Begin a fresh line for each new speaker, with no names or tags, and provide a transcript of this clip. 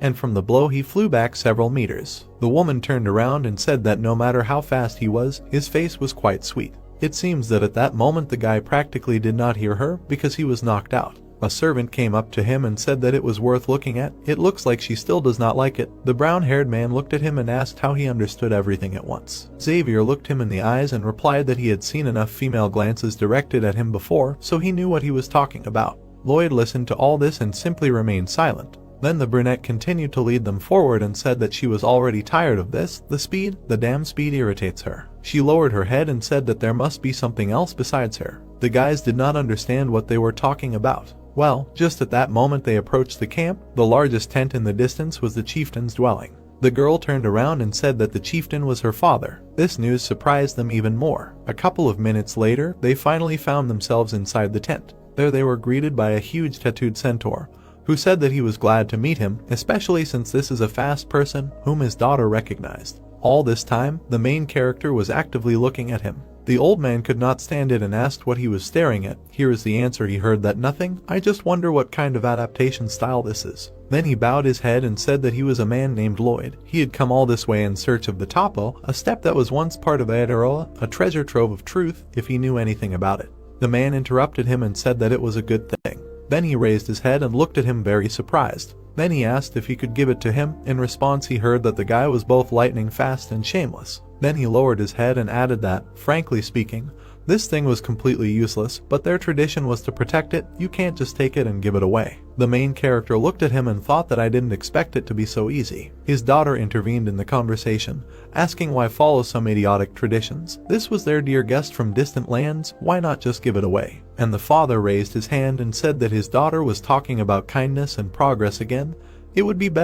and from the blow he flew back several meters. The woman turned around and said that no matter how fast he was, his face was quite sweet. It seems that at that moment the guy practically did not hear her because he was knocked out. A servant came up to him and said that it was worth looking at. It looks like she still does not like it. The brown-haired man looked at him and asked how he understood everything at once. Xavier looked him in the eyes and replied that he had seen enough female glances directed at him before, so he knew what he was talking about. Lloyd listened to all this and simply remained silent. Then the brunette continued to lead them forward and said that she was already tired of this. The damn speed irritates her. She lowered her head and said that there must be something else besides her. The guys did not understand what they were talking about. Well, just at that moment they approached the camp. The largest tent in the distance was the chieftain's dwelling. The girl turned around and said that the chieftain was her father. This news surprised them even more. A couple of minutes later, they finally found themselves inside the tent. There they were greeted by a huge tattooed centaur, who said that he was glad to meet him, especially since this is a fast person whom his daughter recognized. All this time, the main character was actively looking at him. The old man could not stand it and asked what he was staring at. Here is the answer he heard: that nothing. I just wonder what kind of adaptation style this is. Then he bowed his head and said that he was a man named Lloyd. He had come all this way in search of the Topo, a step that was once part of Aeteroa, a treasure trove of truth, if he knew anything about it. The man interrupted him and said that it was a good thing. Then he raised his head and looked at him very surprised. Then he asked if he could give it to him. In response he heard that the guy was both lightning fast and shameless. Then he lowered his head and added that, frankly speaking, this thing was completely useless, but their tradition was to protect it. You can't just take it and give it away. The main character looked at him and thought that I didn't expect it to be so easy. His daughter intervened in the conversation, asking why follow some idiotic traditions. This was their dear guest from distant lands, why not just give it away? And the father raised his hand and said that his daughter was talking about kindness and progress again. It would be better